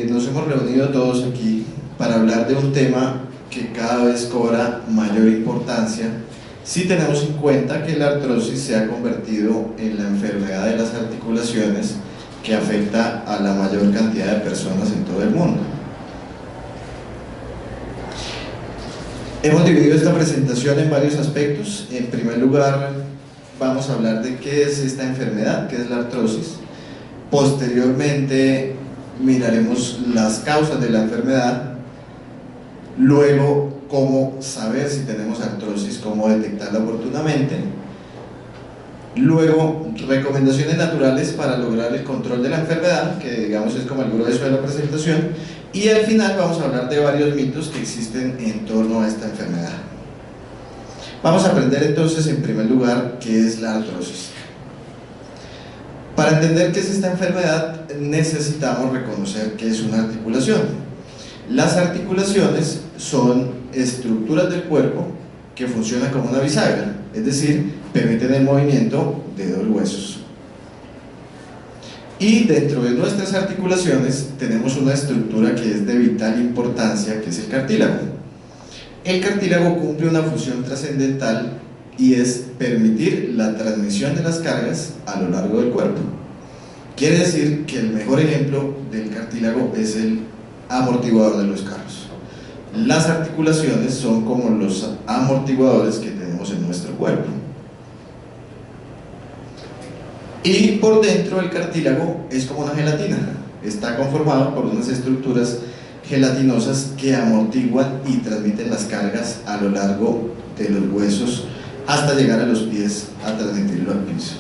nos hemos reunido todos aquí para hablar de un tema que cada vez cobra mayor importancia si tenemos en cuenta que la artrosis se ha convertido en la enfermedad de las articulaciones que afecta a la mayor cantidad de personas en todo el mundo. Hemos dividido esta presentación en varios aspectos. En primer lugar, vamos a hablar de qué es esta enfermedad, qué es la artrosis. Posteriormente miraremos las causas de la enfermedad, luego cómo saber si tenemos artrosis, cómo detectarla oportunamente, luego recomendaciones naturales para lograr el control de la enfermedad, que digamos es como el grueso de la presentación, y al final vamos a hablar de varios mitos que existen en torno a esta enfermedad. Vamos a aprender entonces en primer lugar qué es la artrosis. Para entender qué es esta enfermedad necesitamos reconocer qué es una articulación. Las articulaciones son estructuras del cuerpo que funcionan como una bisagra, es decir, permiten el movimiento de dos huesos. Y dentro de nuestras articulaciones tenemos una estructura que es de vital importancia, que es el cartílago. El cartílago cumple una función trascendental y es permitir la transmisión de las cargas a lo largo del cuerpo. Quiere decir que el mejor ejemplo del cartílago es el amortiguador de los carros. Las articulaciones son como los amortiguadores que tenemos en nuestro cuerpo. Y por dentro el cartílago es como una gelatina, está conformado por unas estructuras gelatinosas que amortiguan y transmiten las cargas a lo largo de los huesos hasta llegar a los pies a transmitirlo al piso.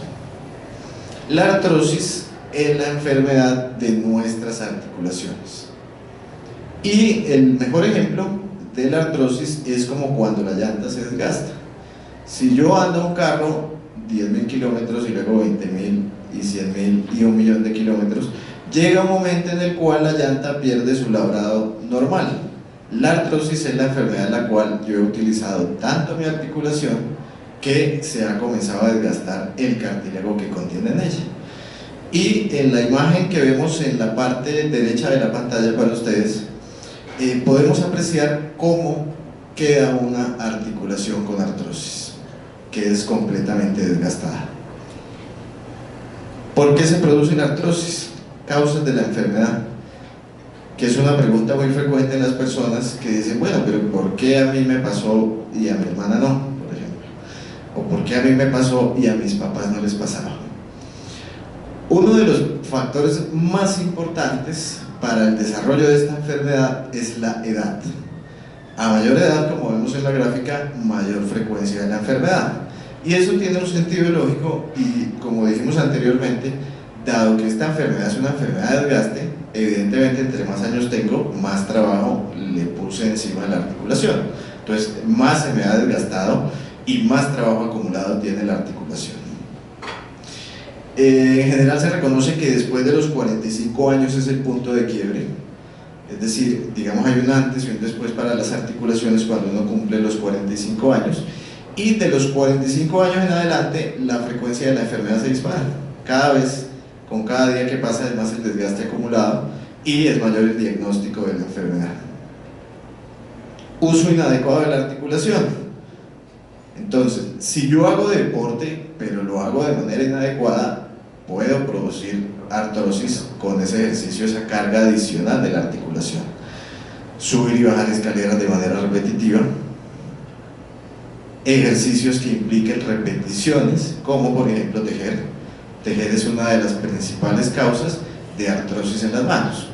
La artrosis es la enfermedad de nuestras articulaciones. Y el mejor ejemplo de la artrosis es como cuando la llanta se desgasta. Si yo ando un carro 10.000 kilómetros y luego 20.000 y 100.000 y 1.000.000 de kilómetros, llega un momento en el cual la llanta pierde su labrado normal. La artrosis es la enfermedad en la cual yo he utilizado tanto mi articulación que se ha comenzado a desgastar el cartílago que contiene en ella. Y en la imagen que vemos en la parte derecha de la pantalla para ustedes, podemos apreciar cómo queda una articulación con artrosis, que es completamente desgastada. ¿Por qué se produce la artrosis? Causas de la enfermedad, que es una pregunta muy frecuente en las personas que dicen, bueno, pero ¿por qué a mí me pasó y a mi hermana no, por ejemplo? ¿O por qué a mí me pasó y a mis papás no les pasaba? Uno de los factores más importantes para el desarrollo de esta enfermedad es la edad. A mayor edad, como vemos en la gráfica, mayor frecuencia de la enfermedad. Y eso tiene un sentido lógico y, como dijimos anteriormente, dado que esta enfermedad es una enfermedad de desgaste, evidentemente entre más años tengo, más trabajo le puse encima de la articulación. Entonces, más se me ha desgastado y más trabajo acumulado tiene la articulación. En general se reconoce que después de los 45 años es el punto de quiebre, es decir, digamos hay un antes y un después para las articulaciones cuando uno cumple los 45 años, y de los 45 años en adelante la frecuencia de la enfermedad se dispara. Cada vez, con cada día que pasa es más el desgaste acumulado y es mayor el diagnóstico de la enfermedad. Uso inadecuado de la articulación. Entonces, si yo hago deporte pero lo hago de manera inadecuada, puedo producir artrosis con ese ejercicio, esa carga adicional de la articulación. Subir y bajar escaleras de manera repetitiva, ejercicios que impliquen repeticiones, como por ejemplo tejer. Tejer es una de las principales causas de artrosis en las manos.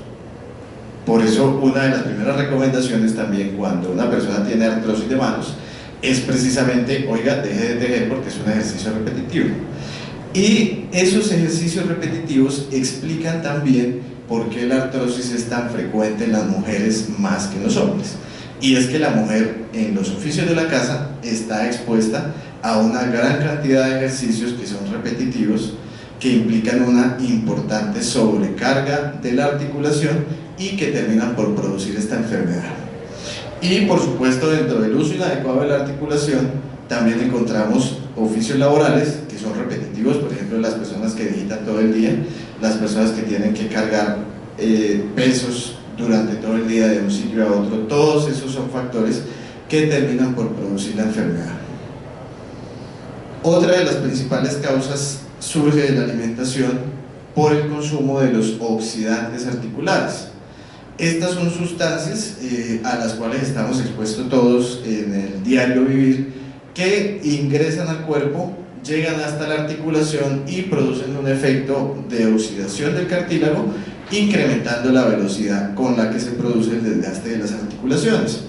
Por eso una de las primeras recomendaciones también cuando una persona tiene artrosis de manos es precisamente, oiga, deje de tejer porque es un ejercicio repetitivo. Y esos ejercicios repetitivos explican también por qué la artrosis es tan frecuente en las mujeres más que en los hombres. Y es que la mujer en los oficios de la casa está expuesta a una gran cantidad de ejercicios que son repetitivos, que implican una importante sobrecarga de la articulación y que terminan por producir esta enfermedad. Y por supuesto, dentro del uso inadecuado de la articulación también encontramos oficios laborales son repetitivos, por ejemplo las personas que digitan todo el día, las personas que tienen que cargar pesos durante todo el día de un sitio a otro. Todos esos son factores que terminan por producir la enfermedad. Otra de las principales causas surge de la alimentación por el consumo de los oxidantes articulares. Estas son sustancias a las cuales estamos expuestos todos en el diario vivir, que ingresan al cuerpo, llegan hasta la articulación y producen un efecto de oxidación del cartílago, incrementando la velocidad con la que se produce el desgaste de las articulaciones.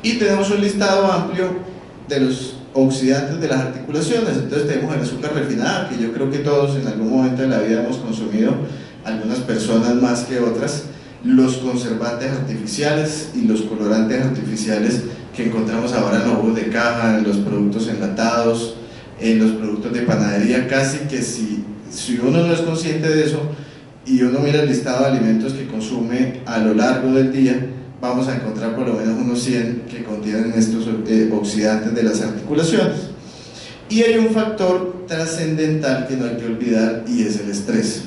Y tenemos un listado amplio de los oxidantes de las articulaciones. Entonces tenemos el azúcar refinada, que yo creo que todos en algún momento de la vida hemos consumido, algunas personas más que otras, los conservantes artificiales y los colorantes artificiales que encontramos ahora en los jugos de caja, en los productos enlatados, en los productos de panadería. Casi que si uno no es consciente de eso y uno mira el listado de alimentos que consume a lo largo del día, vamos a encontrar por lo menos unos 100 que contienen estos oxidantes de las articulaciones. Y hay un factor trascendental que no hay que olvidar, y es el estrés.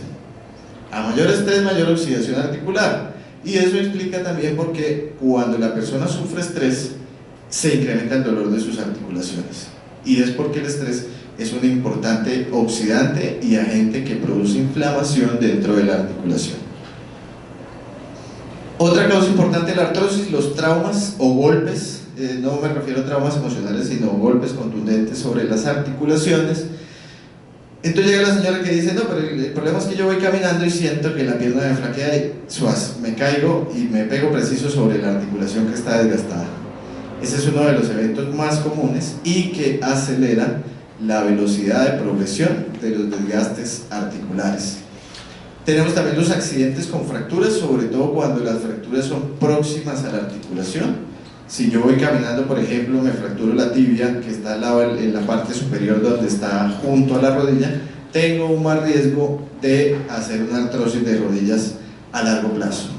A mayor estrés, mayor oxidación articular, y eso explica también por qué cuando la persona sufre estrés se incrementa el dolor de sus articulaciones, y es porque el estrés es un importante oxidante y agente que produce inflamación dentro de la articulación. Otra causa importante de la artrosis, los traumas o golpes, no me refiero a traumas emocionales, sino golpes contundentes sobre las articulaciones. Entonces llega la señora que dice: no, pero el problema es que yo voy caminando y siento que la pierna me flaquea y me caigo y me pego preciso sobre la articulación que está desgastada. Ese es uno de los eventos más comunes y que acelera la velocidad de progresión de los desgastes articulares. Tenemos también los accidentes con fracturas, sobre todo cuando las fracturas son próximas a la articulación. Si yo voy caminando, por ejemplo, me fracturo la tibia, que está al lado en la parte superior donde está junto a la rodilla, tengo un más riesgo de hacer una artrosis de rodillas a largo plazo.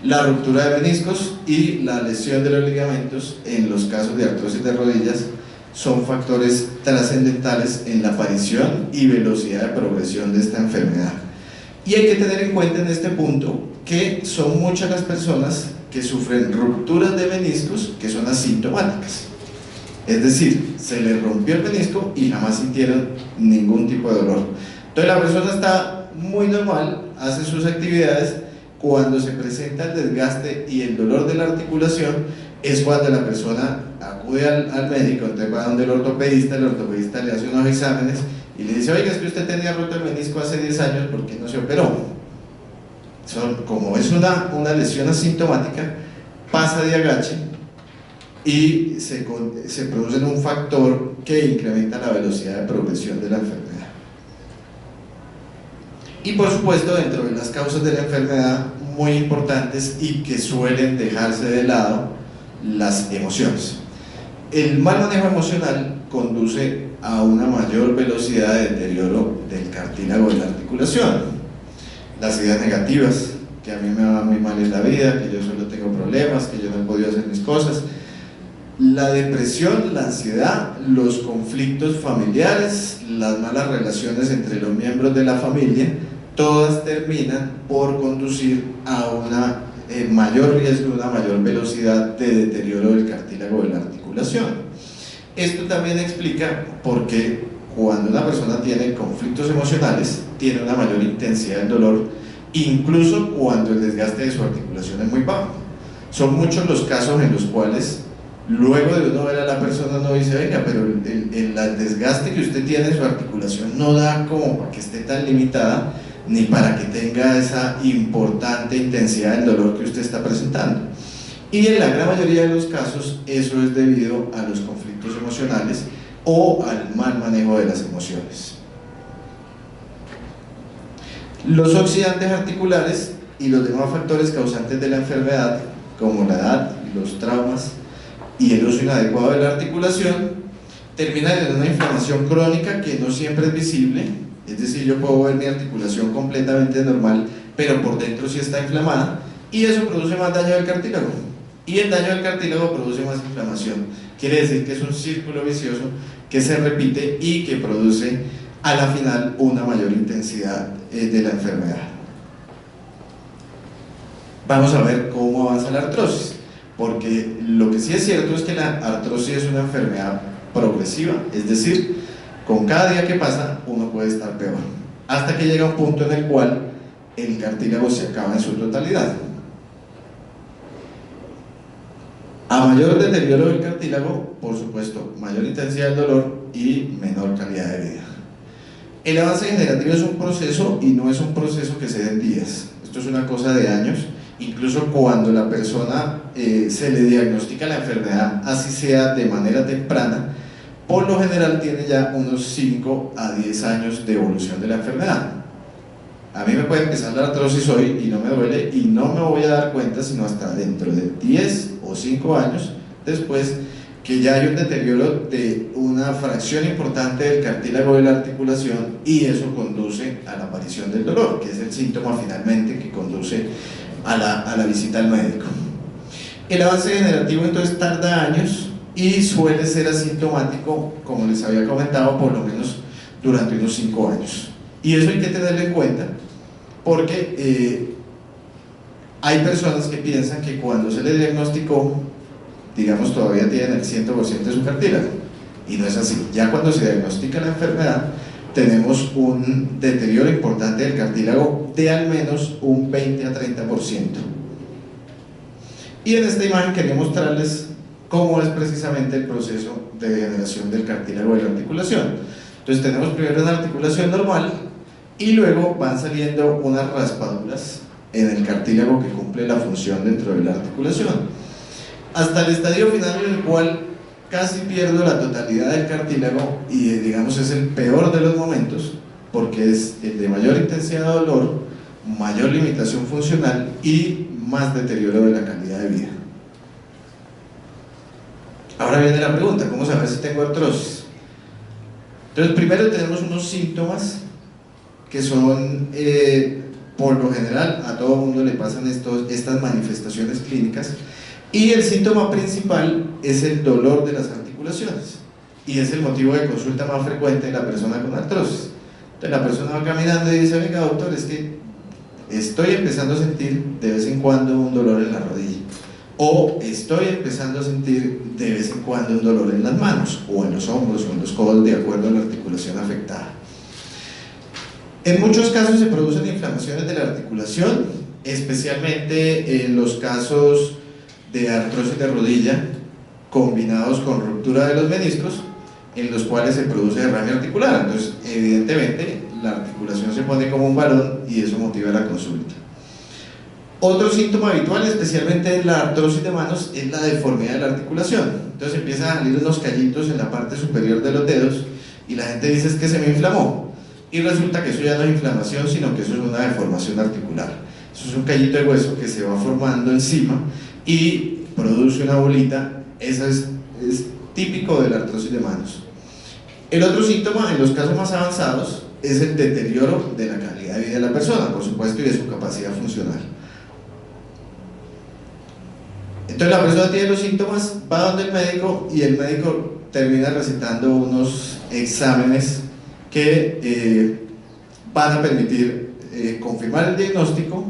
La ruptura de meniscos y la lesión de los ligamentos, en los casos de artrosis de rodillas, son factores trascendentales en la aparición y velocidad de progresión de esta enfermedad. Y hay que tener en cuenta en este punto que son muchas las personas que sufren rupturas de meniscos que son asintomáticas. Es decir, se les rompió el menisco y jamás sintieron ningún tipo de dolor. Entonces la persona está muy normal, hace sus actividades. Cuando se presenta el desgaste y el dolor de la articulación es cuando la persona acude al médico. Entonces va donde el ortopedista le hace unos exámenes y le dice: oiga, es que usted tenía roto el menisco hace 10 años, ¿por qué no se operó? Como es una lesión asintomática, pasa de agache y se produce un factor que incrementa la velocidad de progresión de la enfermedad. Y por supuesto, dentro de las causas de la enfermedad muy importantes y que suelen dejarse de lado, las emociones. El mal manejo emocional conduce a una mayor velocidad de deterioro del cartílago de la articulación. Las ideas negativas, que a mí me va muy mal en la vida, que yo solo tengo problemas, que yo no he podido hacer mis cosas. La depresión, la ansiedad, los conflictos familiares, las malas relaciones entre los miembros de la familia, todas terminan por conducir a una mayor riesgo, una mayor velocidad de deterioro del cartílago de la articulación. Esto también explica por qué cuando una persona tiene conflictos emocionales tiene una mayor intensidad del dolor, incluso cuando el desgaste de su articulación es muy bajo. Son muchos los casos en los cuales luego de uno ver a la persona uno dice: venga, pero el desgaste que usted tiene en su articulación no da como para que esté tan limitada, ni para que tenga esa importante intensidad del dolor que usted está presentando. Y en la gran mayoría de los casos eso es debido a los conflictos emocionales o al mal manejo de las emociones. Los oxidantes articulares y los demás factores causantes de la enfermedad, como la edad, los traumas y el uso inadecuado de la articulación, terminan en una inflamación crónica que no siempre es visible. Es decir, yo puedo ver mi articulación completamente normal, pero por dentro sí está inflamada, y eso produce más daño del cartílago, y el daño del cartílago produce más inflamación. Quiere decir que es un círculo vicioso que se repite y que produce a la final una mayor intensidad de la enfermedad. vamos a ver cómo avanza la artrosis, porque lo que sí es cierto es que la artrosis es una enfermedad progresiva, es decir, con cada día que pasa uno puede estar peor, hasta que llega un punto en el cual el cartílago se acaba en su totalidad. A mayor deterioro del cartílago, por supuesto, mayor intensidad del dolor y menor calidad de vida. El avance degenerativo es un proceso y no es un proceso que se dé en días. Esto es una cosa de años. Incluso cuando la persona se le diagnostica la enfermedad, así sea de manera temprana, por lo general tiene ya unos 5 a 10 años de evolución de la enfermedad. A mí me puede empezar la artrosis hoy y no me duele y no me voy a dar cuenta sino hasta dentro de 10 o 5 años después, que ya hay un deterioro de una fracción importante del cartílago de la articulación, y eso conduce a la aparición del dolor, que es el síntoma finalmente que conduce a la visita al médico. El avance degenerativo entonces tarda años y suele ser asintomático, como les había comentado, por lo menos durante unos 5 años. Y eso hay que tenerlo en cuenta, porque hay personas que piensan que cuando se les diagnosticó, digamos, todavía tienen el 100% de su cartílago, y no es así. Ya cuando se diagnostica la enfermedad, tenemos un deterioro importante del cartílago de al menos un 20 a 30%. Y en esta imagen quería mostrarles cómo es precisamente el proceso de degeneración del cartílago de la articulación. Entonces tenemos primero una articulación normal y luego van saliendo unas raspaduras en el cartílago que cumple la función dentro de la articulación, hasta el estadio final en el cual casi pierdo la totalidad del cartílago, y digamos es el peor de los momentos, porque es el de mayor intensidad de dolor, mayor limitación funcional y más deterioro de la calidad de vida. Ahora viene la pregunta, ¿cómo saber si tengo artrosis? Entonces primero tenemos unos síntomas que son, por lo general a todo mundo le pasan estas manifestaciones clínicas, y el síntoma principal es el dolor de las articulaciones, y es el motivo de consulta más frecuente de la persona con artrosis. Entonces la persona va caminando y dice: venga doctor, es que estoy empezando a sentir de vez en cuando un dolor en la rodilla, o estoy empezando a sentir de vez en cuando un dolor en las manos, o en los hombros, o en los codos, de acuerdo a la articulación afectada. En muchos casos se producen inflamaciones de la articulación, especialmente en los casos de artrosis de rodilla combinados con ruptura de los meniscos, en los cuales se produce derrame articular. Entonces evidentemente la articulación se pone como un balón y eso motiva la consulta. Otro síntoma habitual, especialmente en la artrosis de manos, es la deformidad de la articulación. Entonces empiezan a salir unos callitos en la parte superior de los dedos y la gente dice: es que se me inflamó, y resulta que eso ya no es inflamación, sino que eso es una deformación articular. Eso es un callito de hueso que se va formando encima y produce una bolita. Eso es típico de la artrosis de manos. El otro síntoma, en los casos más avanzados, es el deterioro de la calidad de vida de la persona, por supuesto, y de su capacidad funcional. Entonces la persona tiene los síntomas, va donde el médico, y el médico termina recetando unos exámenes que van a permitir confirmar el diagnóstico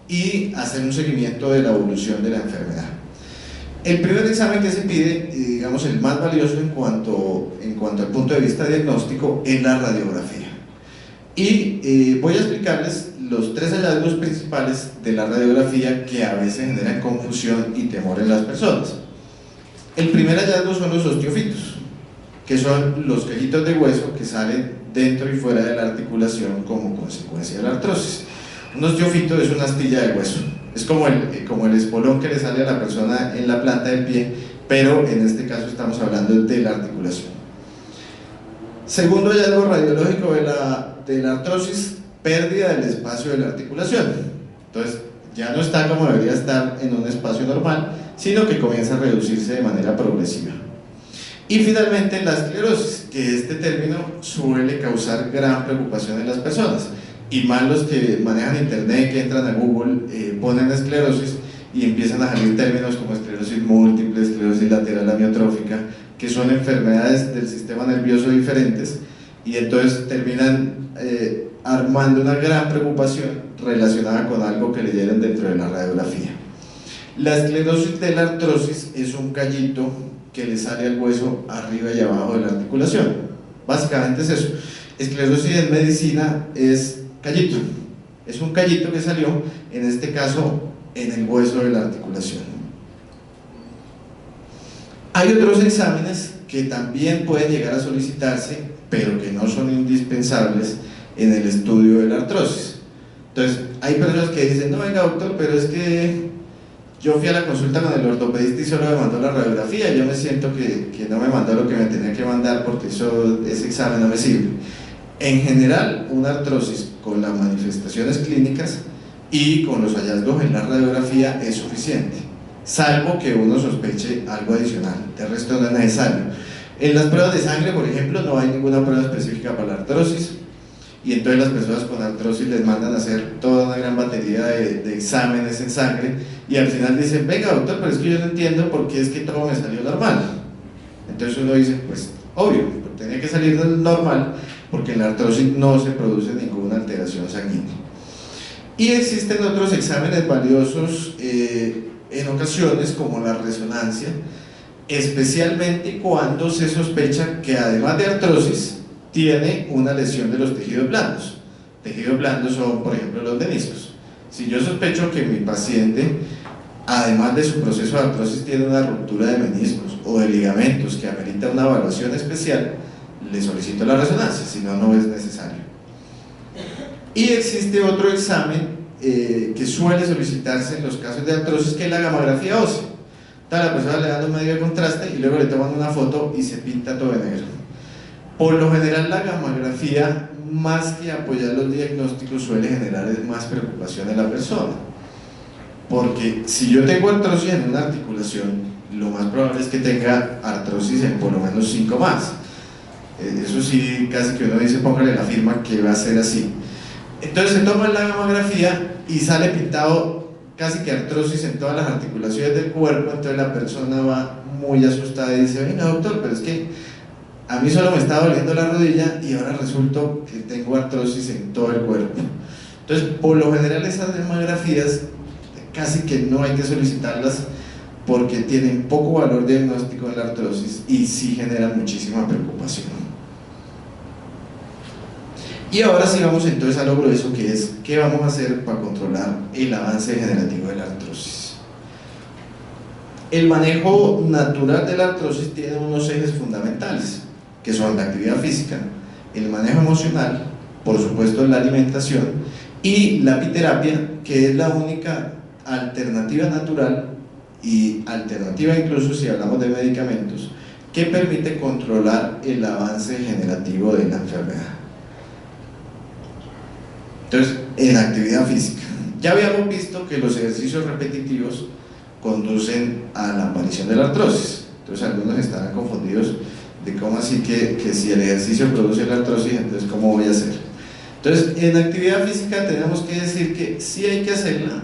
y hacer un seguimiento de la evolución de la enfermedad. El primer examen que se pide, digamos el más valioso en cuanto al punto de vista diagnóstico, es la radiografía. Y voy a explicarles los 3 hallazgos principales de la radiografía que a veces generan confusión y temor en las personas. El primer hallazgo son los osteofitos, que son los callitos de hueso que salen dentro y fuera de la articulación como consecuencia de la artrosis. Un osteofito es una astilla de hueso, es como el espolón que le sale a la persona en la planta del pie, pero en este caso estamos hablando de la articulación. Segundo hallazgo radiológico de la artrosis: pérdida del espacio de la articulación. Entonces ya no está como debería estar en un espacio normal, sino que comienza a reducirse de manera progresiva. Y finalmente la esclerosis, que este término suele causar gran preocupación en las personas, y más los que manejan internet, que entran a Google, ponen esclerosis y empiezan a salir términos como esclerosis múltiple, esclerosis lateral amiotrófica, que son enfermedades del sistema nervioso diferentes, y entonces terminan armando una gran preocupación relacionada con algo que leyeron dentro de la radiografía. La esclerosis de la artrosis es un callito que le sale al hueso arriba y abajo de la articulación. Básicamente es eso. Esclerosis en medicina es callito. Es un callito que salió, en este caso, en el hueso de la articulación. Hay otros exámenes que también pueden llegar a solicitarse, pero que no son indispensables en el estudio de la artrosis. Entonces, hay personas que dicen, no, venga doctor, pero es que yo fui a la consulta con el ortopedista y solo me mandó la radiografía, yo me siento que no me mandó lo que me tenía que mandar porque ese examen no me sirve. En general, una artrosis con las manifestaciones clínicas y con los hallazgos en la radiografía es suficiente, salvo que uno sospeche algo adicional, de resto no es necesario. En las pruebas de sangre, por ejemplo, no hay ninguna prueba específica para la artrosis, y entonces las personas con artrosis les mandan a hacer toda una gran batería de exámenes en sangre, y al final dicen, venga doctor, pero es que yo no entiendo por qué es que todo me salió normal. Entonces uno dice, pues obvio, tenía que salir normal, porque en la artrosis no se produce ninguna alteración sanguínea. Y existen otros exámenes valiosos en ocasiones, como la resonancia, especialmente cuando se sospecha que además de artrosis tiene una lesión de los tejidos blandos. Tejidos blandos son, por ejemplo, los meniscos. Si yo sospecho que mi paciente, además de su proceso de artrosis, tiene una ruptura de meniscos o de ligamentos que amerita una evaluación especial, le solicito la resonancia, si no, no es necesario. Y existe otro examen que suele solicitarse en los casos de artrosis, que es la gamografía ósea. A la persona le dan un medio de contraste y luego le toman una foto y se pinta todo de negro. Por lo general, la gamografía, más que apoyar los diagnósticos, suele generar más preocupación en la persona, porque si yo tengo artrosis en una articulación, lo más probable es que tenga artrosis en por lo menos 5 más. Eso sí, casi que uno dice, póngale la firma que va a ser así. Entonces se toma la gamografía y sale pintado casi que artrosis en todas las articulaciones del cuerpo. Entonces la persona va muy asustada y dice, venga doctor, pero es que a mí solo me está doliendo la rodilla y ahora resulta que tengo artrosis en todo el cuerpo. Entonces, por lo general, esas gamografías casi que no hay que solicitarlas, porque tienen poco valor diagnóstico en la artrosis y sí generan muchísima preocupación. Y ahora sí vamos entonces a lo grueso, que es ¿qué vamos a hacer para controlar el avance degenerativo de la artrosis? El manejo natural de la artrosis tiene unos ejes fundamentales, que son la actividad física, el manejo emocional, por supuesto la alimentación, y la apiterapia, que es la única alternativa natural y alternativa incluso si hablamos de medicamentos, que permite controlar el avance degenerativo de la enfermedad. Entonces, en actividad física, ya habíamos visto que los ejercicios repetitivos conducen a la aparición de la artrosis. Entonces algunos estarán confundidos de cómo así que si el ejercicio produce la artrosis, entonces ¿cómo voy a hacer? Entonces, en actividad física tenemos que decir que sí hay que hacerla,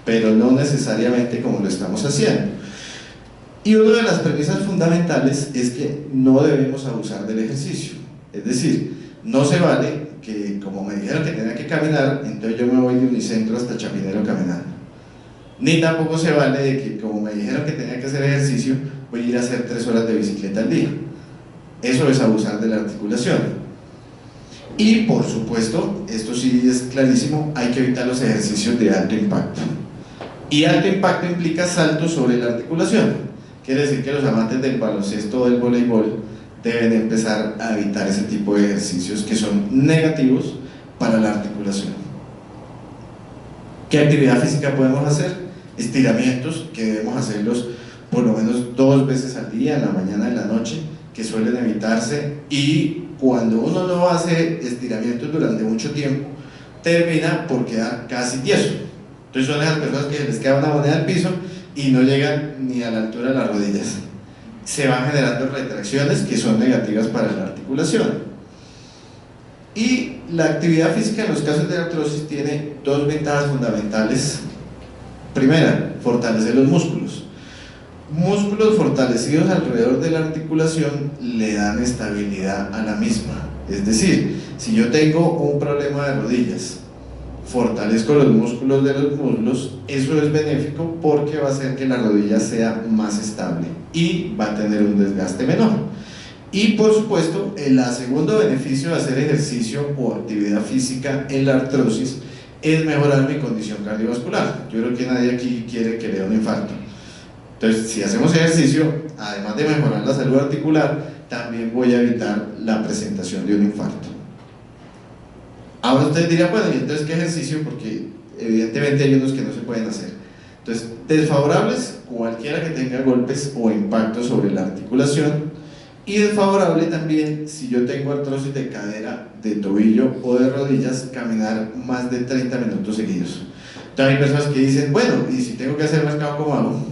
pero no necesariamente como lo estamos haciendo. Y una de las premisas fundamentales es que no debemos abusar del ejercicio. Es decir, no se vale que, como me dijeron que tenía que caminar, entonces yo me voy de Unicentro hasta Chapinero caminando. Ni tampoco se vale de que, como me dijeron que tenía que hacer ejercicio, voy a ir a hacer 3 horas de bicicleta al día. Eso es abusar de la articulación. Y por supuesto, esto sí es clarísimo, hay que evitar los ejercicios de alto impacto. Y alto impacto implica saltos sobre la articulación. Quiere decir que los amantes del baloncesto o del voleibol deben empezar a evitar ese tipo de ejercicios que son negativos para la articulación. ¿Qué actividad física podemos hacer? Estiramientos, que debemos hacerlos por lo menos 2 veces al día, en la mañana y en la noche, que suelen evitarse, y cuando uno no hace estiramientos durante mucho tiempo, termina por quedar casi tieso. Entonces son esas personas que les queda una moneda al piso y no llegan ni a la altura de las rodillas. Se van generando retracciones que son negativas para la articulación. Y la actividad física en los casos de artrosis tiene 2 ventajas fundamentales. Primera, fortalecer los músculos. Músculos fortalecidos alrededor de la articulación le dan estabilidad a la misma. Es decir, si yo tengo un problema de rodillas, fortalezco los músculos de los muslos, eso es benéfico porque va a hacer que la rodilla sea más estable y va a tener un desgaste menor. Y por supuesto, el segundo beneficio de hacer ejercicio o actividad física en la artrosis es mejorar mi condición cardiovascular. Yo creo que nadie aquí quiere que le dé un infarto. Entonces, si hacemos ejercicio, además de mejorar la salud articular, también voy a evitar la presentación de un infarto. Ahora ustedes dirán, bueno, ¿y entonces qué ejercicio? Porque evidentemente hay unos que no se pueden hacer. Entonces, desfavorables, cualquiera que tenga golpes o impactos sobre la articulación. Y desfavorable también, si yo tengo artrosis de cadera, de tobillo o de rodillas, caminar más de 30 minutos seguidos. Entonces hay personas que dicen, bueno, ¿y si tengo que hacer mercado, cómo hago?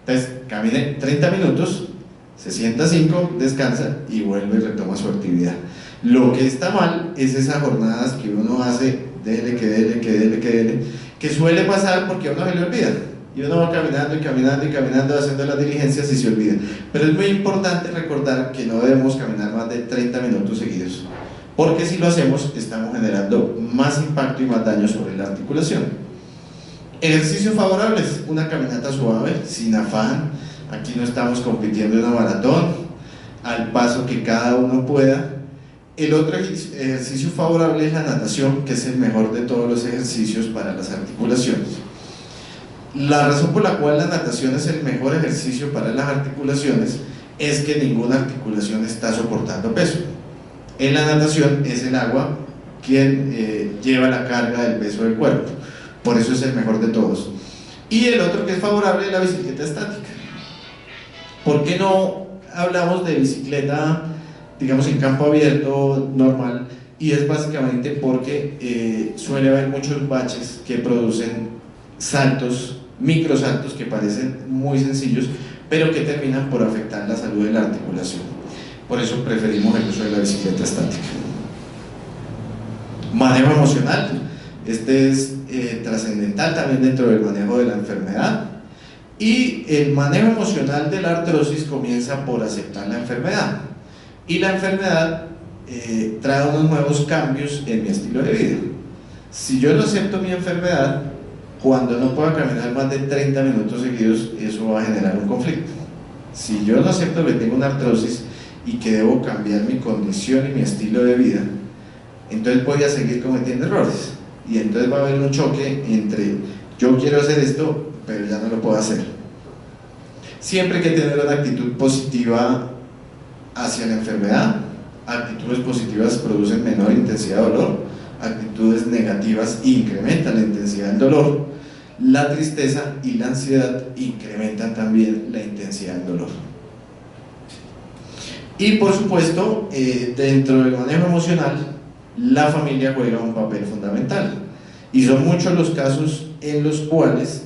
Entonces, camine 30 minutos, se sienta 5, descansa y vuelve y retoma su actividad. Lo que está mal es esas jornadas que uno hace, dele, que dele, que dele, que dele, que suele pasar porque a uno se le olvida. Y uno va caminando y caminando y caminando, haciendo las diligencias y se olvida. Pero es muy importante recordar que no debemos caminar más de 30 minutos seguidos, porque si lo hacemos, estamos generando más impacto y más daño sobre la articulación. Ejercicios favorables, una caminata suave, sin afán. Aquí no estamos compitiendo en una maratón, al paso que cada uno pueda. El otro ejercicio favorable es la natación, que es el mejor de todos los ejercicios para las articulaciones. La razón por la cual la natación es el mejor ejercicio para las articulaciones es que ninguna articulación está soportando peso. En la natación es el agua quien lleva la carga del peso del cuerpo, por eso es el mejor de todos. Y el otro que es favorable es la bicicleta estática. ¿Por qué no hablamos de bicicleta, digamos, en campo abierto, normal? Y es básicamente porque suele haber muchos baches que producen saltos, microsaltos que parecen muy sencillos, pero que terminan por afectar la salud de la articulación. Por eso preferimos el uso de la bicicleta estática. Manejo emocional, este es trascendental también dentro del manejo de la enfermedad. Y el manejo emocional de la artrosis comienza por aceptar la enfermedad. Y la enfermedad trae unos nuevos cambios en mi estilo de vida. Si yo no acepto mi enfermedad, cuando no pueda caminar más de 30 minutos seguidos, eso va a generar un conflicto. Si yo no acepto que tengo una artrosis y que debo cambiar mi condición y mi estilo de vida, entonces voy a seguir cometiendo errores. Y entonces va a haber un choque entre yo quiero hacer esto, pero ya no lo puedo hacer. Siempre hay que tener una actitud positiva hacia la enfermedad. Actitudes positivas producen menor intensidad de dolor, actitudes negativas incrementan la intensidad del dolor. La tristeza y la ansiedad incrementan también la intensidad del dolor. Y por supuesto, dentro del manejo emocional, la familia juega un papel fundamental. Y son muchos los casos en los cuales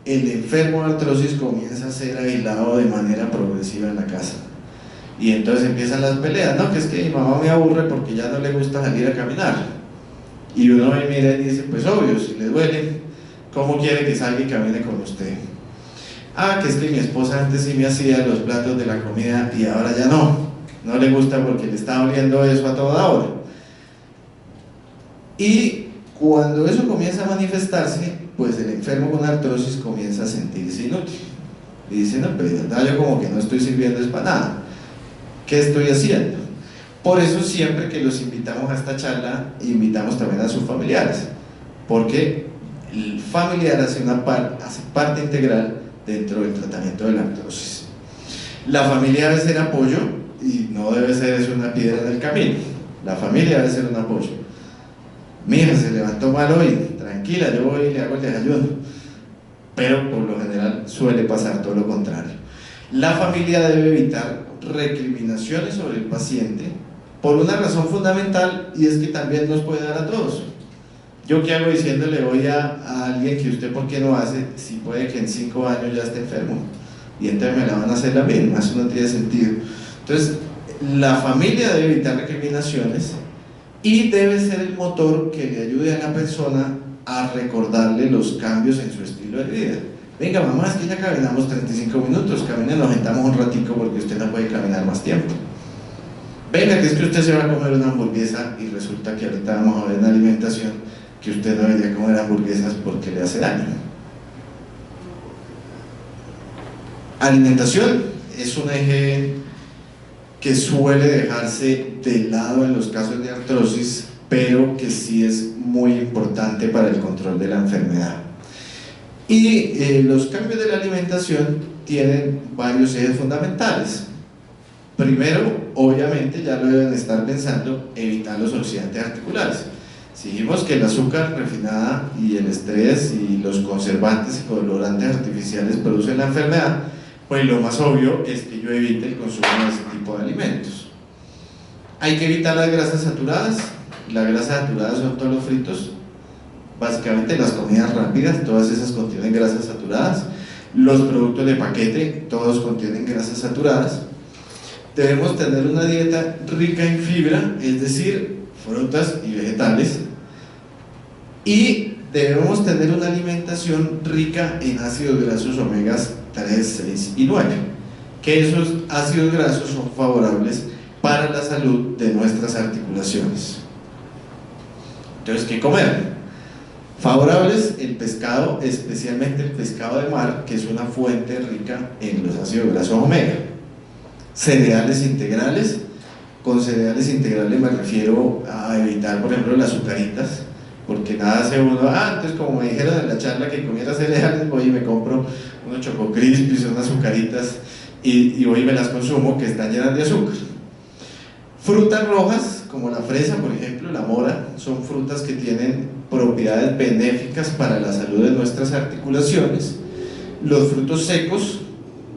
el enfermo de artrosis comienza a ser aislado de manera progresiva en la casa. Y entonces empiezan las peleas, no, que es que mi mamá me aburre porque ya no le gusta salir a caminar. Y uno me mira y dice, pues obvio, si le duele, ¿cómo quiere que salga y camine con usted? Ah, que es que mi esposa antes sí me hacía los platos de la comida y ahora ya no le gusta porque le está oliendo eso a toda hora. Y cuando eso comienza a manifestarse, pues el enfermo con artrosis comienza a sentirse inútil. Y dice, no, pero yo como que no estoy sirviendo es para nada. ¿Qué estoy haciendo? Por eso siempre que los invitamos a esta charla, invitamos también a sus familiares, porque el familiar hace parte integral dentro del tratamiento de la artrosis. La familia debe ser apoyo y no debe ser eso una piedra en el camino. La familia debe ser un apoyo. Mira, se levantó mal hoy, tranquila, yo voy y le hago el desayuno. Pero por lo general suele pasar todo lo contrario. La familia debe evitar recriminaciones sobre el paciente por una razón fundamental, y es que también nos puede dar a todos. Yo qué hago diciéndole hoy a alguien que usted por qué no hace, si puede que en 5 años ya esté enfermo, y entonces me la van a hacer la misma, eso no tiene sentido. Entonces la familia debe evitar recriminaciones y debe ser el motor que le ayude a la persona a recordarle los cambios en su estilo de vida. Venga mamá, es que ya caminamos 35 minutos, caminen, nos sentamos un ratico porque usted no puede caminar más tiempo. Venga, que es que usted se va a comer una hamburguesa y resulta que ahorita vamos a ver en alimentación que usted no debería comer hamburguesas porque le hace daño. Alimentación es un eje que suele dejarse de lado en los casos de artrosis, pero que sí es muy importante para el control de la enfermedad. Y los cambios de la alimentación tienen varios ejes fundamentales. Primero, obviamente, ya lo deben estar pensando, evitar los oxidantes articulares. Si dijimos que el azúcar refinada y el estrés y los conservantes y colorantes artificiales producen la enfermedad, pues lo más obvio es que yo evite el consumo de ese tipo de alimentos. Hay que evitar las grasas saturadas. Las grasas saturadas son todos los fritos, básicamente las comidas rápidas, todas esas contienen grasas saturadas. Los productos de paquete, todos contienen grasas saturadas. Debemos tener una dieta rica en fibra, es decir, frutas y vegetales, y debemos tener una alimentación rica en ácidos grasos omegas 3, 6 y 9, que esos ácidos grasos son favorables para la salud de nuestras articulaciones. Entonces, ¿qué comer? Favorables, el pescado, especialmente el pescado de mar, que es una fuente rica en los ácidos grasos omega. Cereales integrales. Con cereales integrales me refiero a evitar, por ejemplo, las azucaritas, porque nada hace uno, entonces como me dijeron en la charla que comiera cereales, voy y me compro unos Choco Crispies, unas azucaritas y voy y me las consumo, que están llenas de azúcar. Frutas rojas, como la fresa, por ejemplo, la mora, son frutas que tienen propiedades benéficas para la salud de nuestras articulaciones. Los frutos secos,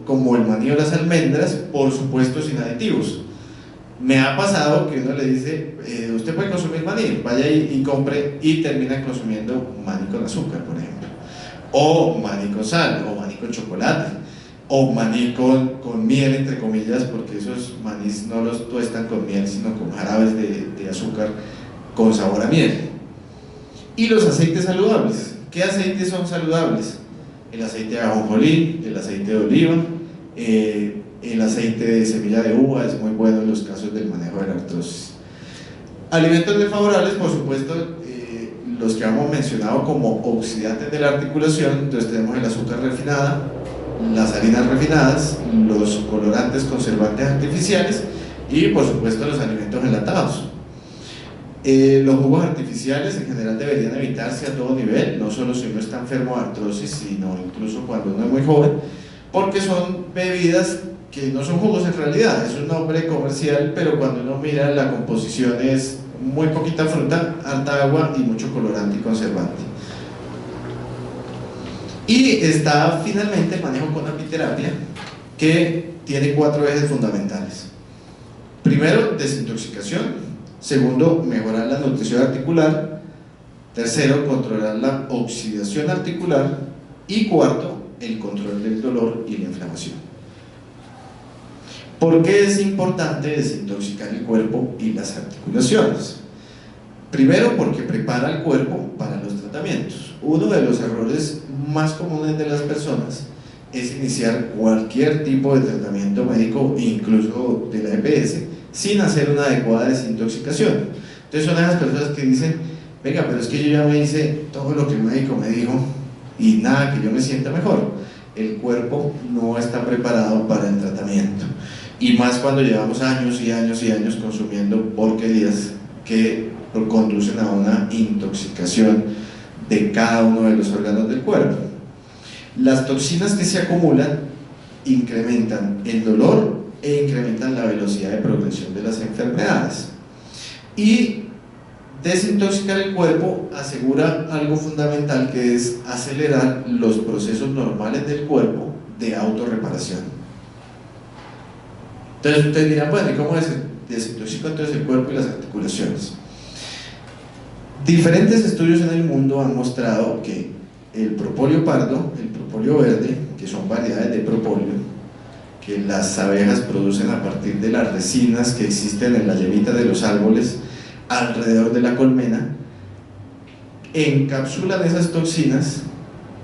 como el maní o las almendras, por supuesto sin aditivos. Me ha pasado que uno le dice, usted puede consumir maní, vaya y compre, y termina consumiendo maní con azúcar, por ejemplo, o maní con sal, o maní con chocolate, o maní con miel, entre comillas, porque esos manís no los tuestan con miel, sino con jarabes de azúcar con sabor a miel. Y los aceites saludables. ¿Qué aceites son saludables? El aceite de ajonjolí, el aceite de oliva, el aceite de semilla de uva es muy bueno en los casos del manejo de la artrosis. Alimentos desfavorables, por supuesto, los que hemos mencionado como oxidantes de la articulación. Entonces tenemos el azúcar refinada, las harinas refinadas, los colorantes conservantes artificiales y por supuesto los alimentos enlatados. Los jugos artificiales en general deberían evitarse a todo nivel, no solo si uno está enfermo de artrosis, sino incluso cuando uno es muy joven, porque son bebidas que no son jugos en realidad, es un nombre comercial, pero cuando uno mira la composición es muy poquita fruta, alta agua y mucho colorante y conservante. Y está finalmente el manejo con apiterapia, que tiene 4 ejes fundamentales. Primero, desintoxicación. Segundo, mejorar la nutrición articular. Tercero, controlar la oxidación articular. Y cuarto, el control del dolor y la inflamación. ¿Por qué es importante desintoxicar el cuerpo y las articulaciones? Primero, porque prepara el cuerpo para los tratamientos. Uno de los errores más comunes de las personas es iniciar cualquier tipo de tratamiento médico, incluso de la EPS, sin hacer una adecuada desintoxicación. Entonces son esas personas que dicen, venga, pero es que yo ya me hice todo lo que el médico me dijo y nada, que yo me sienta mejor. El cuerpo no está preparado para el tratamiento, y más cuando llevamos años y años y años consumiendo porquerías que conducen a una intoxicación de cada uno de los órganos del cuerpo. Las toxinas que se acumulan incrementan el dolor e incrementan la velocidad de progresión de las enfermedades. Y desintoxicar el cuerpo asegura algo fundamental, que es acelerar los procesos normales del cuerpo de autorreparación. Entonces ustedes dirán, bueno, ¿y cómo desintoxico entonces el cuerpo y las articulaciones? Diferentes estudios en el mundo han mostrado que el propóleo pardo, el propóleo verde, que son variedades de propóleo que las abejas producen a partir de las resinas que existen en las yemitas de los árboles alrededor de la colmena, encapsulan esas toxinas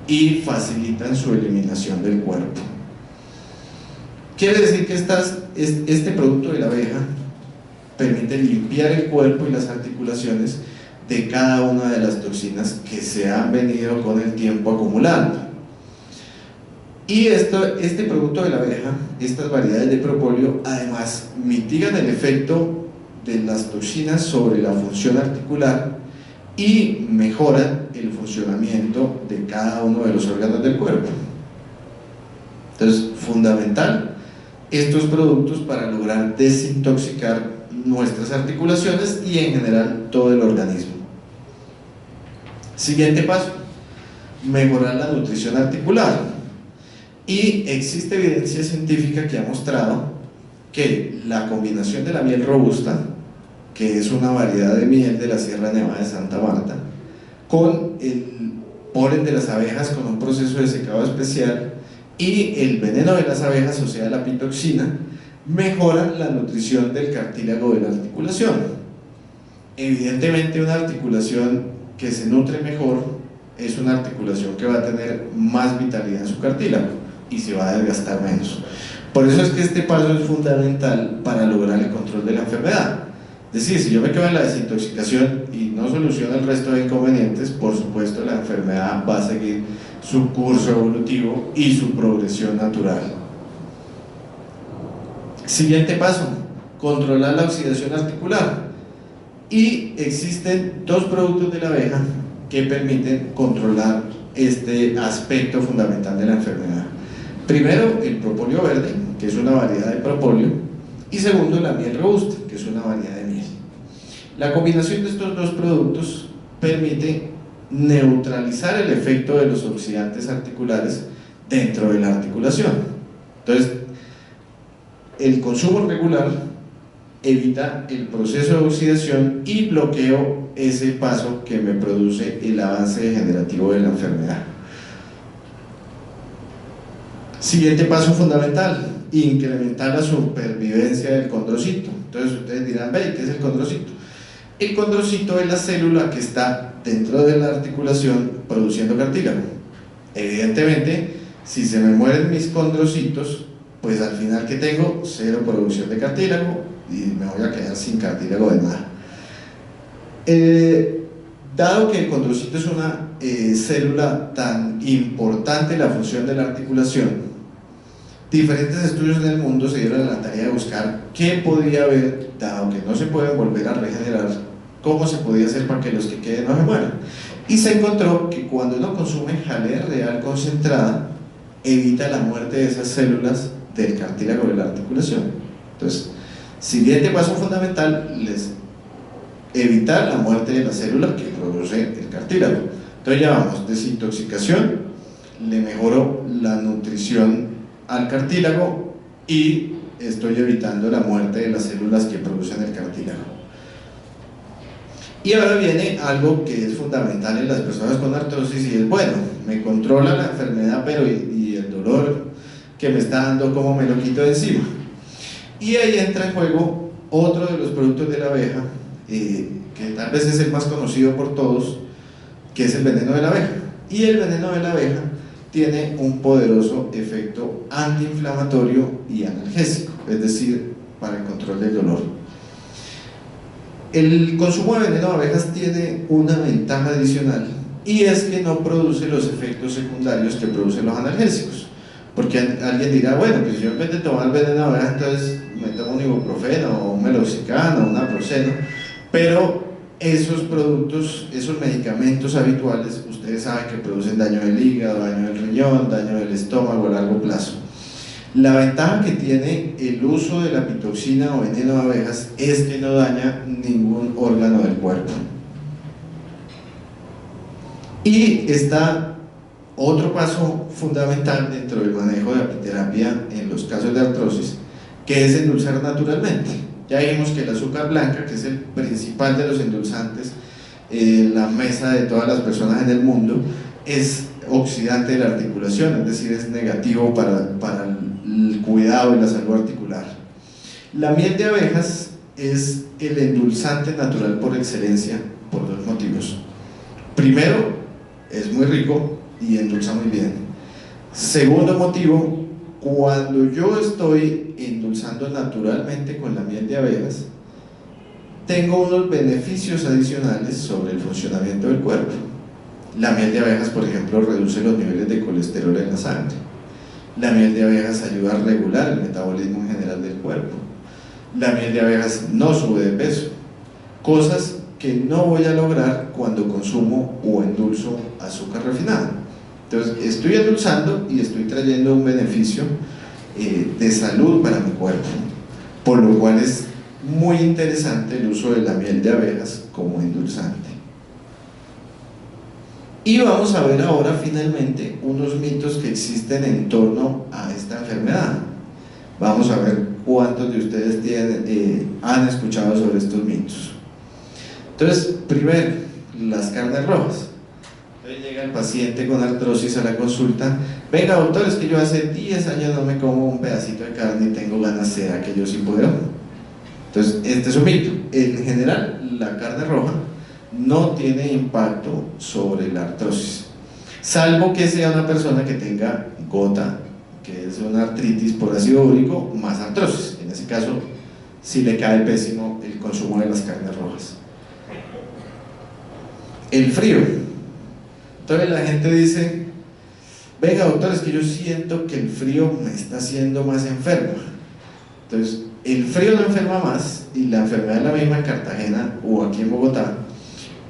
y facilitan su eliminación del cuerpo. Quiere decir que este producto de la abeja permite limpiar el cuerpo y las articulaciones de cada una de las toxinas que se han venido con el tiempo acumulando. Y este producto de la abeja, estas variedades de propóleo, además mitigan el efecto de las toxinas sobre la función articular y mejoran el funcionamiento de cada uno de los órganos del cuerpo. Entonces, fundamental estos productos para lograr desintoxicar nuestras articulaciones y en general todo el organismo. Siguiente paso, mejorar la nutrición articular. Y existe evidencia científica que ha mostrado que la combinación de la miel robusta, que es una variedad de miel de la Sierra Nevada de Santa Marta, con el polen de las abejas con un proceso de secado especial y el veneno de las abejas, o sea la pitoxina, mejoran la nutrición del cartílago de la articulación. Evidentemente una articulación que se nutre mejor es una articulación que va a tener más vitalidad en su cartílago y se va a desgastar menos. Por eso es que este paso es fundamental para lograr el control de la enfermedad. Es decir, si yo me quedo en la desintoxicación y no soluciono el resto de inconvenientes, por supuesto la enfermedad va a seguir su curso evolutivo y su progresión natural. Siguiente paso, controlar la oxidación articular. Y existen dos productos de la abeja que permiten controlar este aspecto fundamental de la enfermedad. Primero, el propóleo verde, que es una variedad de propóleo, y segundo, la miel robusta, que es una variedad de miel. La combinación de estos dos productos permite neutralizar el efecto de los oxidantes articulares dentro de la articulación. Entonces, el consumo regular evita el proceso de oxidación y bloqueo ese paso que me produce el avance degenerativo de la enfermedad. Siguiente paso fundamental, incrementar la supervivencia del condrocito. Entonces ustedes dirán, ¿qué es el condrocito? El condrocito es la célula que está dentro de la articulación produciendo cartílago. Evidentemente, si se me mueren mis condrocitos, pues al final, ¿qué tengo? Cero producción de cartílago y me voy a quedar sin cartílago de nada. Dado que el condrocito es una célula tan importante en la función de la articulación, diferentes estudios en el mundo se dieron a la tarea de buscar qué podía haber, dado que no se pueden volver a regenerar, cómo se podía hacer para que los que queden no se mueran. Y se encontró que cuando uno consume jalea real concentrada, evita la muerte de esas células del cartílago de la articulación. Entonces, siguiente paso fundamental es evitar la muerte de la célula que produce el cartílago. Entonces ya vamos, desintoxicación, le mejoro la nutrición al cartílago y estoy evitando la muerte de las células que producen el cartílago. Y ahora viene algo que es fundamental en las personas con artrosis y es, bueno, me controla la enfermedad, pero y el dolor que me está dando, ¿cómo me lo quito de encima? Y ahí entra en juego otro de los productos de la abeja, que tal vez es el más conocido por todos, que es el veneno de la abeja. Y el veneno de la abeja tiene un poderoso efecto antiinflamatorio y analgésico, es decir, para el control del dolor. El consumo de veneno de abejas tiene una ventaja adicional y es que no produce los efectos secundarios que producen los analgésicos. Porque alguien dirá, bueno, pues yo en vez de tomar veneno de abeja, entonces me tomo un ibuprofeno o un meloxicam o un naproxeno, pero esos productos, esos medicamentos habituales, ustedes saben que producen daño del hígado, daño del riñón, daño del estómago a largo plazo. La ventaja que tiene el uso de la pitoxina o veneno de abejas es que no daña ningún órgano del cuerpo. Y está otro paso fundamental dentro del manejo de apiterapia en los casos de artrosis, que es endulzar naturalmente. Ya vimos que el azúcar blanca, que es el principal de los endulzantes en la mesa de todas las personas en el mundo, es oxidante de la articulación, es decir, es negativo para el cuidado y la salud articular. La miel de abejas es el endulzante natural por excelencia por dos motivos. Primero, es muy rico y endulza muy bien. Segundo motivo, cuando yo estoy endulzando naturalmente con la miel de abejas, tengo unos beneficios adicionales sobre el funcionamiento del cuerpo. La miel de abejas, por ejemplo, reduce los niveles de colesterol en la sangre. La miel de abejas ayuda a regular el metabolismo en general del cuerpo. La miel de abejas no sube de peso, cosas que no voy a lograr cuando consumo o endulzo azúcar refinada. Entonces, estoy endulzando y estoy trayendo un beneficio de salud para mi cuerpo, por lo cual es muy interesante el uso de la miel de abejas como endulzante. Y vamos a ver ahora finalmente unos mitos que existen en torno a esta enfermedad. Vamos a ver cuántos de ustedes han escuchado sobre estos mitos. Entonces, primero, las carnes rojas. Entonces llega el paciente con artrosis a la consulta: venga doctor, es que yo hace 10 años no me como un pedacito de carne y tengo ganas, ¿será que yo sí puedo? Entonces, este es un mito. En general, la carne roja no tiene impacto sobre la artrosis, salvo que sea una persona que tenga gota, que es una artritis por ácido úrico más artrosis. En ese caso, sí le cae pésimo el consumo de las carnes rojas. El frío. Entonces la gente dice: venga doctor, es que yo siento que el frío me está haciendo más enfermo. Entonces, el frío no enferma más, y la enfermedad es la misma en Cartagena o aquí en Bogotá,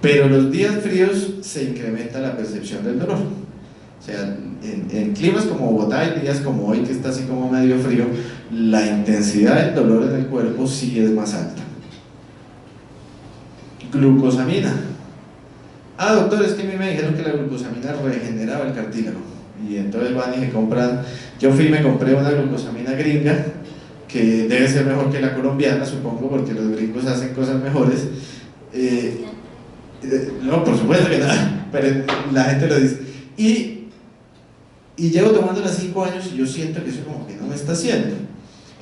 pero los días fríos se incrementa la percepción del dolor. O sea, en climas como Bogotá, hay días como hoy que está así como medio frío, la intensidad del dolor en el cuerpo sí es más alta. Glucosamina. Doctor, es que a mí me dijeron que la glucosamina regeneraba el cartílago, y entonces van y se compran. Yo fui y me compré una glucosamina gringa, que debe ser mejor que la colombiana, supongo, porque los gringos hacen cosas mejores. No, por supuesto que nada, pero la gente lo dice. Y llevo tomándola 5 años y yo siento que eso como que no me está haciendo.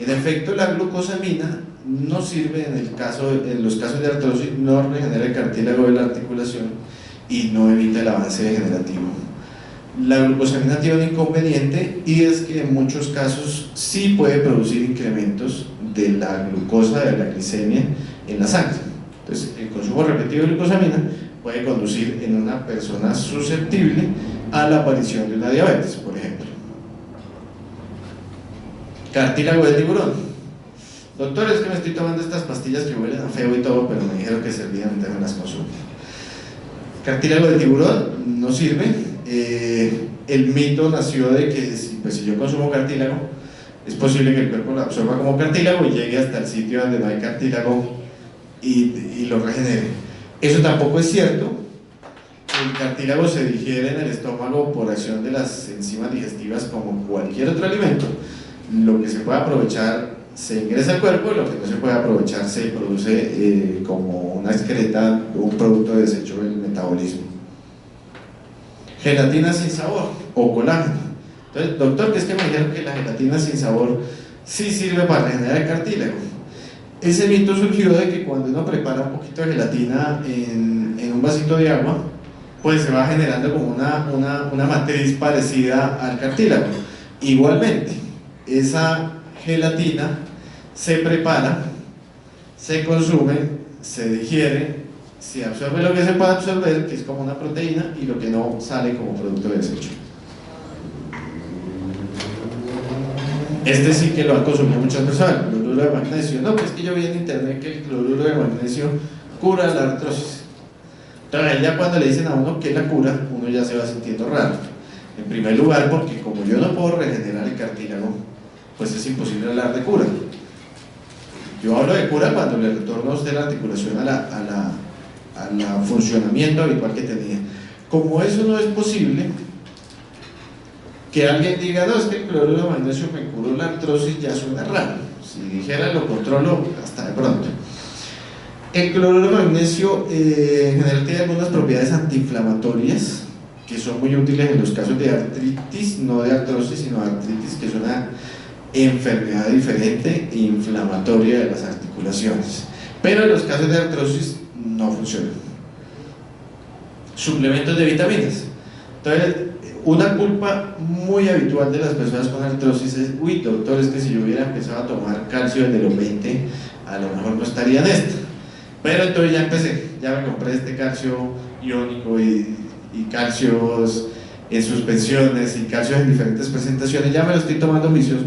En efecto, la glucosamina no sirve en los casos de artrosis, no regenera el cartílago de la articulación y no evita el avance degenerativo. La glucosamina tiene un inconveniente, y es que en muchos casos sí puede producir incrementos de la glucosa, de la glicemia en la sangre. Entonces, el consumo repetido de glucosamina puede conducir en una persona susceptible a la aparición de una diabetes, por ejemplo. Cartílago de tiburón. Doctor, es que me estoy tomando estas pastillas que huelen a feo y todo, pero me dijeron que servían, entonces me las consumo. Cartílago de tiburón no sirve. El mito nació de que si yo consumo cartílago, es posible que el cuerpo lo absorba como cartílago y llegue hasta el sitio donde no hay cartílago y lo regenere. Eso tampoco es cierto. El cartílago se digiere en el estómago por acción de las enzimas digestivas como cualquier otro alimento. Lo que se puede aprovechar se ingresa al cuerpo, y lo que no se puede aprovechar se produce como una excreta, un producto de desecho del metabolismo. Gelatina sin sabor o colágeno. Entonces, doctor, que es que me dijeron que la gelatina sin sabor sí sirve para regenerar el cartílago. Ese mito surgió de que cuando uno prepara un poquito de gelatina en un vasito de agua, pues se va generando como una matriz parecida al cartílago. Igualmente, esa gelatina se prepara, se consume, se digiere, se absorbe lo que se puede absorber, que es como una proteína, y lo que no sale como producto de desecho. Este sí que lo han consumido muchas personas, el cloruro de magnesio. No, pues es que yo vi en internet que el cloruro de magnesio cura la artrosis. Entonces ya cuando le dicen a uno que la cura, uno ya se va sintiendo raro. En primer lugar, porque como yo no puedo regenerar el cartílago, pues es imposible hablar de cura. Yo hablo de cura cuando le retorno a usted la articulación al funcionamiento habitual que tenía. Como eso no es posible, que alguien diga: no, es que el cloruro de magnesio me curó la artrosis, ya suena raro. Si dijera lo controlo, hasta de pronto. El cloruro de magnesio en general tiene algunas propiedades antiinflamatorias que son muy útiles en los casos de artritis, no de artrosis, sino de artritis, que es una enfermedad diferente e inflamatoria de las articulaciones. Pero en los casos de artrosis no funciona. Suplementos de vitaminas. Entonces, una culpa muy habitual de las personas con artrosis es: uy, doctor, es que si yo hubiera empezado a tomar calcio desde los 20, a lo mejor no estaría en esta. Pero entonces ya empecé, ya me compré este calcio iónico y calcios en suspensiones y calcios en diferentes presentaciones, ya me lo estoy tomando vicioso,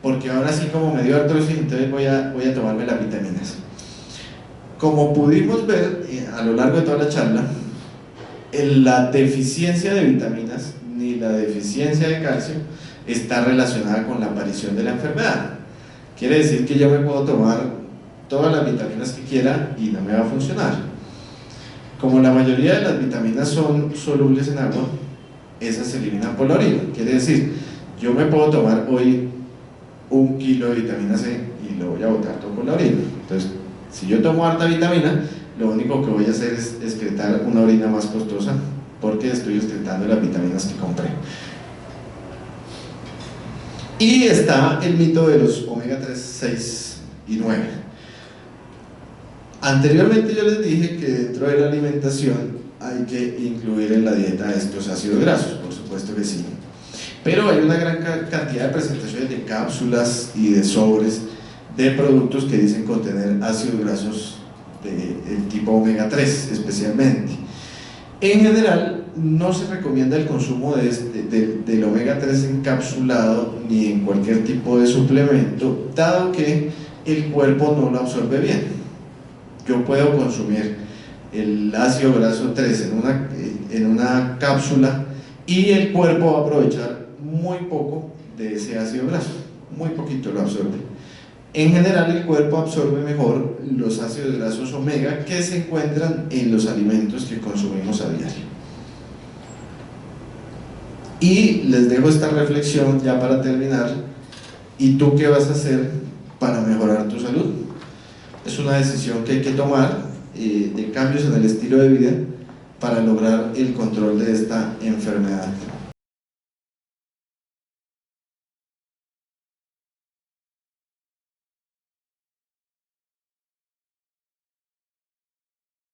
porque ahora sí como me dio artrosis, entonces voy a tomarme las vitaminas. Como pudimos ver a lo largo de toda la charla, la deficiencia de vitaminas ni la deficiencia de calcio está relacionada con la aparición de la enfermedad. Quiere decir que yo me puedo tomar todas las vitaminas que quiera y no me va a funcionar. Como la mayoría de las vitaminas son solubles en agua, esas se eliminan por la orina. Quiere decir, yo me puedo tomar hoy 1 kilo de vitamina C y lo voy a botar todo por la orina. Entonces, si yo tomo harta vitamina, lo único que voy a hacer es excretar una orina más costosa, porque estoy excretando las vitaminas que compré. Y está el mito de los omega 3, 6 y 9. Anteriormente yo les dije que dentro de la alimentación hay que incluir en la dieta estos ácidos grasos, por supuesto que sí. Pero hay una gran cantidad de presentaciones de cápsulas y de sobres de productos que dicen contener ácidos grasos del tipo omega 3 especialmente. En general no se recomienda el consumo del omega 3 encapsulado ni en cualquier tipo de suplemento, dado que el cuerpo no lo absorbe bien. Yo puedo consumir el ácido graso 3 en una cápsula y el cuerpo va a aprovechar muy poco de ese ácido graso, muy poquito lo absorbe. En general el cuerpo absorbe mejor los ácidos grasos omega que se encuentran en los alimentos que consumimos a diario. Y les dejo esta reflexión ya para terminar. ¿Y tú qué vas a hacer para mejorar tu salud? Es una decisión que hay que tomar de cambios en el estilo de vida para lograr el control de esta enfermedad.